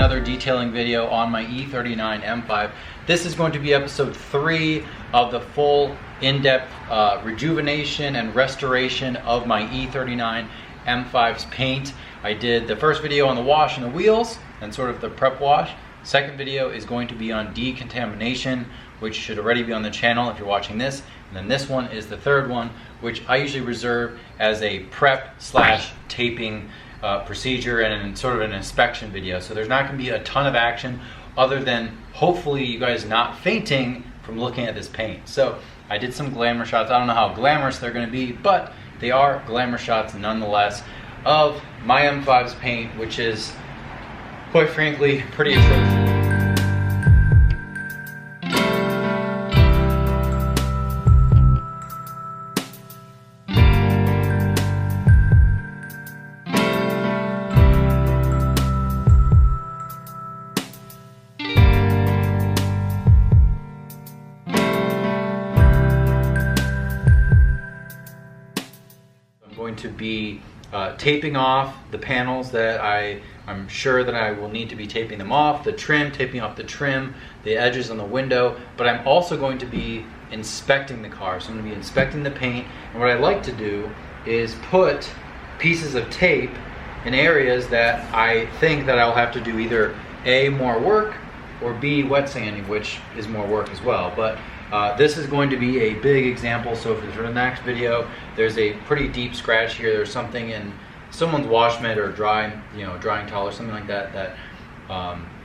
another detailing video on my E39 M5. This is going to be episode 3 of the full in-depth rejuvenation and restoration of my E39 M5's paint. I did the first video on the wash and the wheels and sort of the prep wash. Second video is going to be on decontamination, which should already be on the channel if you're watching this. And then this one is the third one, which I usually reserve as a prep slash taping procedure and sort of an inspection video. So there's not going to be a ton of action other than hopefully you guys not fainting from looking at this paint. So I did some glamour shots. I don't know how glamorous they're going to be, but they are glamour shots nonetheless of my M5's paint, which is quite frankly pretty atrocious. To be taping off the panels that I'm sure that I will need to be taping them off, the trim, taping off the trim, the edges on the window, but I'm also going to be inspecting the car. So I'm going to be inspecting the paint, and what I like to do is put pieces of tape in areas that I think that I'll have to do either A, more work, or B, wet sanding, which is more work as well. But this is going to be a big example. So for the next video, there's a pretty deep scratch here. There's something in someone's wash mitt or drying towel or something like that that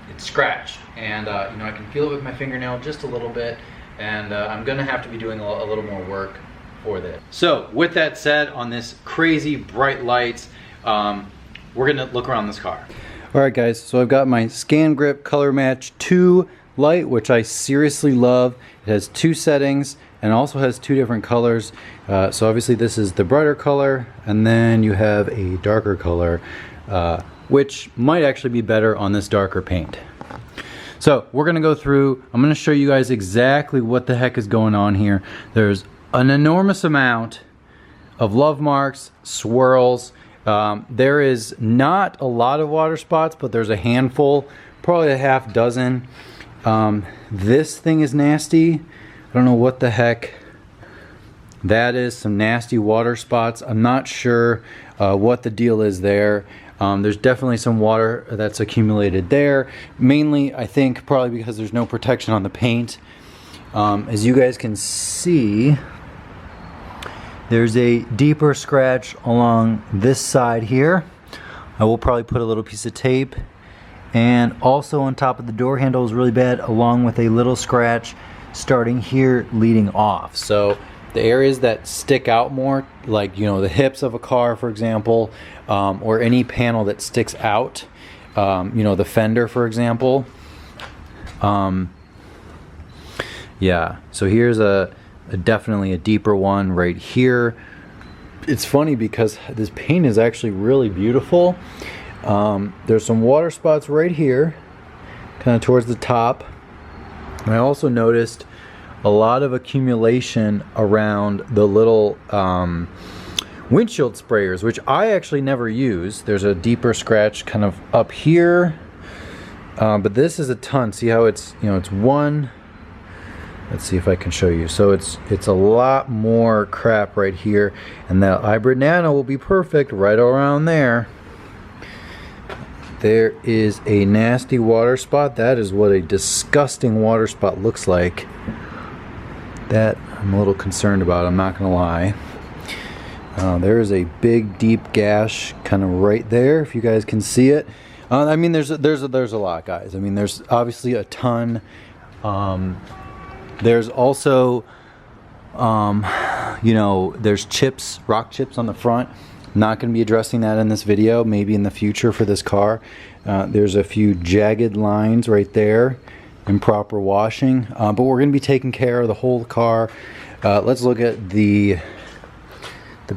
it's scratched, and I can feel it with my fingernail just a little bit, and I'm gonna have to be doing a little more work for this. So with that said, on this crazy bright lights, we're gonna look around this car. All right, guys. So I've got my Scan Grip Color Match 2 light, which I seriously love. It has 2 settings and also has 2 different colors. So obviously this is the brighter color, and then you have a darker color, which might actually be better on this darker paint. So we're gonna go through, I'm gonna show you guys exactly what the heck is going on here. There's an enormous amount of love marks, swirls. There is not a lot of water spots, but there's a handful, probably a half dozen. This thing is nasty. I don't know what the heck that is. Some nasty water spots. I'm not sure what the deal is there. There's definitely some water that's accumulated there. Mainly, I think, probably because there's no protection on the paint. As you guys can see, there's a deeper scratch along this side here. I will probably put a little piece of tape. And also on top of the door handle is really bad, along with a little scratch starting here leading off. So the areas that stick out more, like the hips of a car, for example, or any panel that sticks out, the fender, for example. Yeah, so here's a definitely a deeper one right here. It's funny because this paint is actually really beautiful. There's some water spots right here, kind of towards the top. And I also noticed a lot of accumulation around the little windshield sprayers, which I actually never use. There's a deeper scratch kind of up here, but this is a ton. See how it's it's one. Let's see if I can show you. So it's a lot more crap right here, and that hybrid nano will be perfect right around there. There is a nasty water spot. That is what a disgusting water spot looks like. That I'm a little concerned about, I'm not gonna lie. There is a big deep gash kind of right there, if you guys can see it. I mean, there's a lot, guys. I mean, there's obviously a ton. There's also there's chips, rock chips on the front. Not going to be addressing that in this video, maybe in the future for this car. There's a few jagged lines right there, improper washing, but we're going to be taking care of the whole car. Let's look at the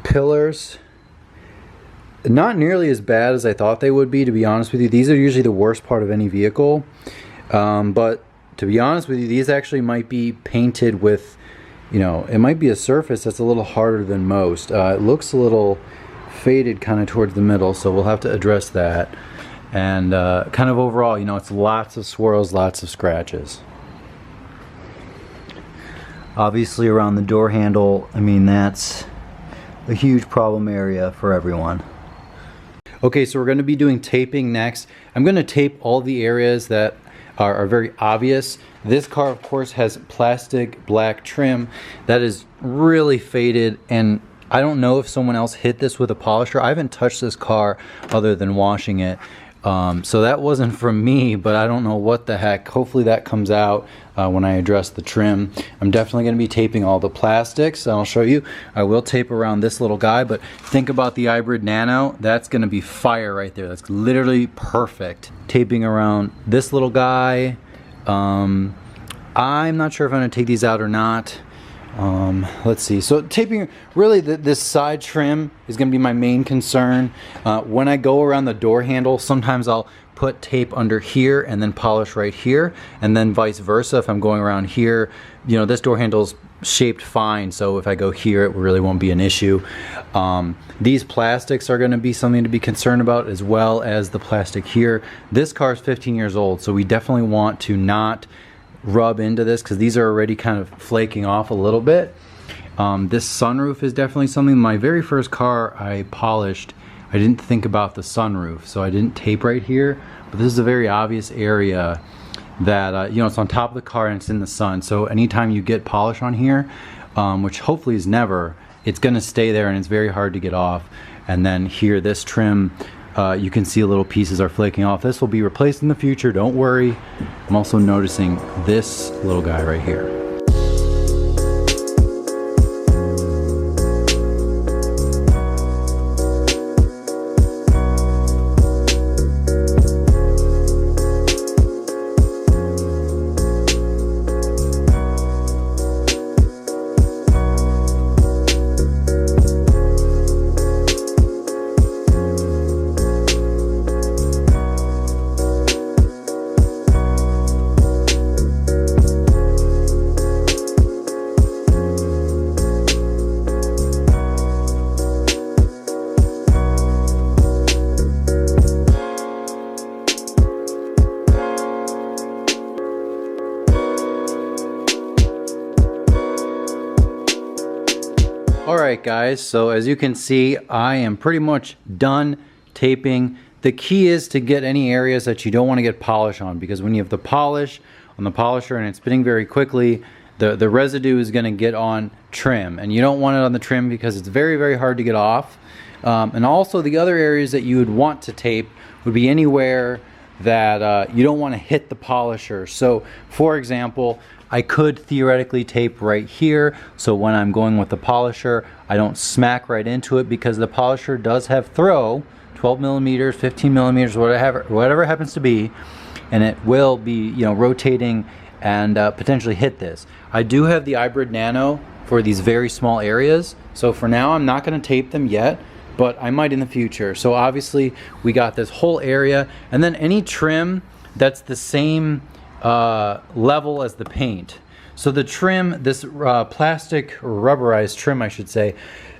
pillars. Not nearly as bad as I thought they would be, to be honest with you. These are usually the worst part of any vehicle, but to be honest with you, these actually might be painted with, it might be a surface that's a little harder than most. It looks a little faded kind of towards the middle, so we'll have to address that. And kind of overall, you know, it's lots of swirls, lots of scratches. Obviously around the door handle, I mean, that's a huge problem area for everyone. Okay, so we're going to be doing taping next. I'm going to tape all the areas that are very obvious. This car, of course, has plastic black trim that is really faded, and I don't know if someone else hit this with a polisher. I haven't touched this car other than washing it. So that wasn't from me, but I don't know what the heck. Hopefully that comes out when I address the trim. I'm definitely going to be taping all the plastics. I'll show you. I will tape around this little guy, but think about the Hybrid Nano. That's going to be fire right there. That's literally perfect. Taping around this little guy. I'm not sure if I'm going to take these out or not. Let's see. So taping, really this side trim is going to be my main concern. When I go around the door handle, sometimes I'll put tape under here and then polish right here, and then vice versa. If I'm going around here, you know, this door handle's shaped fine, so if I go here, it really won't be an issue. These plastics are going to be something to be concerned about, as well as the plastic here. This car is 15 years old, so we definitely want to not rub into this, because these are already kind of flaking off a little bit. This sunroof is definitely something. My very first car I polished, I didn't think about the sunroof, so I didn't tape right here, but this is a very obvious area that you know, it's on top of the car and it's in the sun, so anytime you get polish on here, which hopefully is never, it's going to stay there and it's very hard to get off. And then here, this trim, you can see little pieces are flaking off. This will be replaced in the future, don't worry. I'm also noticing this little guy right here. Alright guys, so as you can see, I am pretty much done taping. The key is to get any areas that you don't want to get polish on, because when you have the polish on the polisher and it's spinning very quickly, the residue is going to get on trim, and you don't want it on the trim because it's very, very hard to get off. And also the other areas that you would want to tape would be anywhere that you don't want to hit the polisher. So for example, I could theoretically tape right here, so when I'm going with the polisher, I don't smack right into it, because the polisher does have throw, 12 millimeters, 15 millimeters, whatever happens to be, and it will be, you know, rotating and potentially hit this. I do have the Hybrid Nano for these very small areas, so for now I'm not going to tape them yet, but I might in the future. So obviously we got this whole area, and then any trim that's the same level as the paint. So the trim, this plastic rubberized trim, I should say,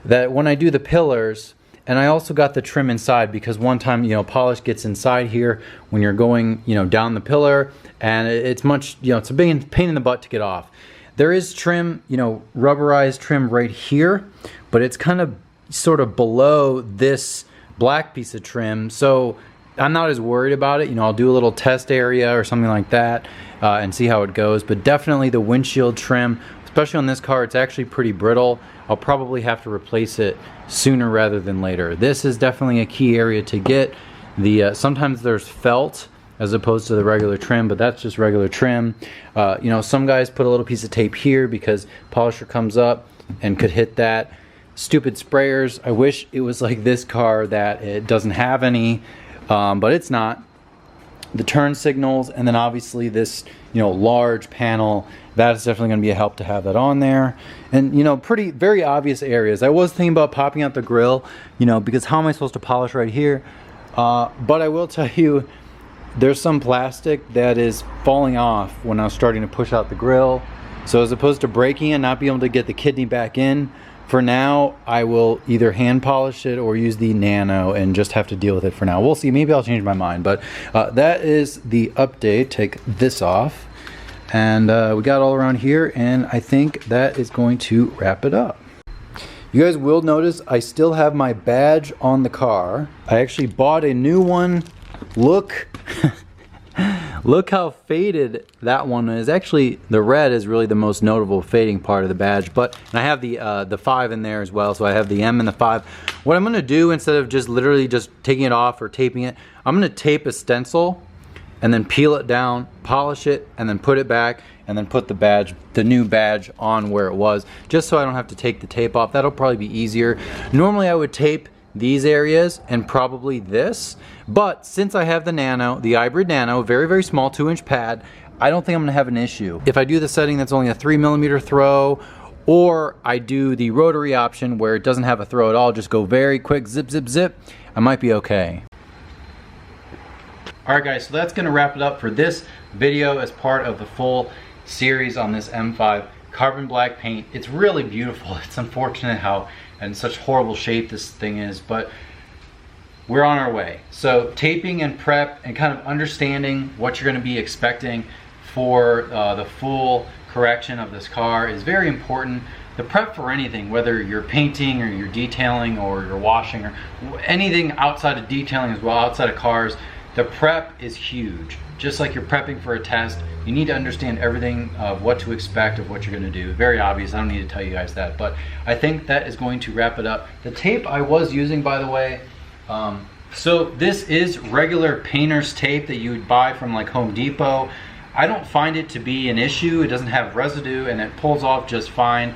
that when I do the pillars, and I also got the trim inside, because one time, you know, polish gets inside here when you're going, you know, down the pillar, and it's much, you know, it's a big pain in the butt to get off. There is trim, you know, rubberized trim right here, but it's kind of sort of below this black piece of trim, so I'm not as worried about it. You know, I'll do a little test area or something like that and see how it goes. But definitely the windshield trim, especially on this car, it's actually pretty brittle. I'll probably have to replace it sooner rather than later. This is definitely a key area to get. Sometimes there's felt as opposed to the regular trim, but that's just regular trim. You know, some guys put a little piece of tape here because polisher comes up and could hit that. Stupid sprayers. I wish it was like this car that it doesn't have any. But it's not. The turn signals, and then obviously this, you know, large panel, that is definitely going to be a help to have that on there. And, you know, very obvious areas. I was thinking about popping out the grill, you know, because how am I supposed to polish right here? But I will tell you, there's some plastic that is falling off when I was starting to push out the grill. So as opposed to breaking and not being able to get the kidney back in, for now, I will either hand polish it or use the nano and just have to deal with it for now. We'll see. Maybe I'll change my mind. But that is the update. Take this off. And we got all around here. And I think that is going to wrap it up. You guys will notice I still have my badge on the car. I actually bought a new one. Look. Look how faded that one is. Actually, the red is really the most notable fading part of the badge. But and I have the 5 in there as well, so I have the M and the 5. What I'm gonna do, instead of just literally just taking it off or taping it, I'm gonna tape a stencil and then peel it down, polish it, and then put it back, and then put the badge, the new badge, on where it was, just so I don't have to take the tape off. That'll probably be easier. Normally I would tape these areas and probably this, but since I have the nano, the hybrid nano, very, very small 2-inch pad, I don't think I'm gonna have an issue. If I do the setting that's only a 3mm throw, or I do the rotary option where it doesn't have a throw at all, just go very quick, zip, zip, zip, I might be okay. All right guys, so that's gonna wrap it up for this video as part of the full series on this M5 carbon black paint. It's really beautiful. It's unfortunate how in such horrible shape this thing is, but we're on our way. So taping and prep and kind of understanding what you're going to be expecting for the full correction of this car is very important. The prep for anything, whether you're painting or you're detailing or you're washing or anything outside of detailing as well, outside of cars, the prep is huge. Just like you're prepping for a test, you need to understand everything of what to expect of what you're going to do. Very obvious, I don't need to tell you guys that, but I think that is going to wrap it up. The tape I was using, by the way, so this is regular painter's tape that you would buy from like Home Depot. I don't find it to be an issue. It doesn't have residue and it pulls off just fine.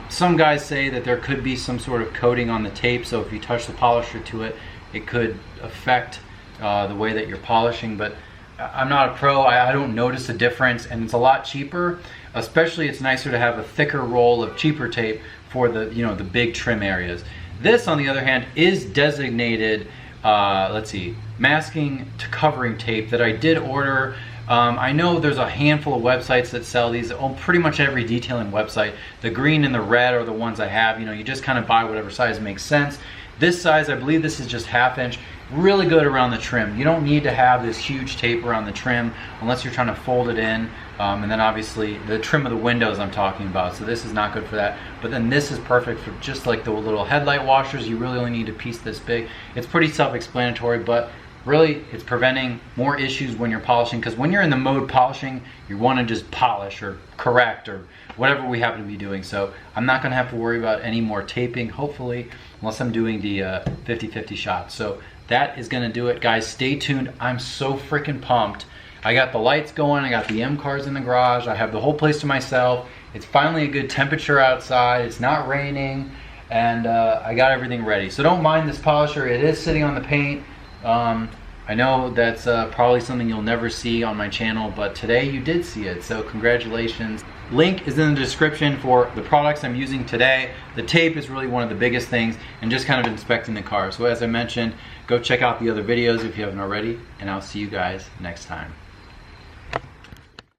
Some guys say that there could be some sort of coating on the tape, so if you touch the polisher to it, it could affect the way that you're polishing, but I'm not a pro. I don't notice a difference, and it's a lot cheaper. Especially, it's nicer to have a thicker roll of cheaper tape for the the big trim areas. This, on the other hand, is designated let's see, masking to covering tape that I did order. I know there's a handful of websites that sell these. Pretty much every detailing website. The green and the red are the ones I have. You just kind of buy whatever size makes sense. This size, I believe this is just 1/2 inch. Really good around the trim. You don't need to have this huge tape around the trim unless you're trying to fold it in. And then obviously the trim of the windows I'm talking about. So this is not good for that. But then this is perfect for just like the little headlight washers. You really only need a piece this big. It's pretty self-explanatory, but really it's preventing more issues when you're polishing, because when you're in the mode polishing, you want to just polish or correct or whatever we happen to be doing. So I'm not going to have to worry about any more taping, hopefully, unless I'm doing the 50-50 shots. So that is going to do it, guys. Stay tuned. I'm so freaking pumped. I got the lights going. I got the M cars in the garage. I have the whole place to myself. It's finally a good temperature outside. It's not raining, and I got everything ready. So don't mind this polisher. It is sitting on the paint. I know that's probably something you'll never see on my channel, but today you did see it, so congratulations. Link is in the description for the products I'm using today. The tape is really one of the biggest things, and just kind of inspecting the car. So as I mentioned, go check out the other videos if you haven't already, and I'll see you guys next time.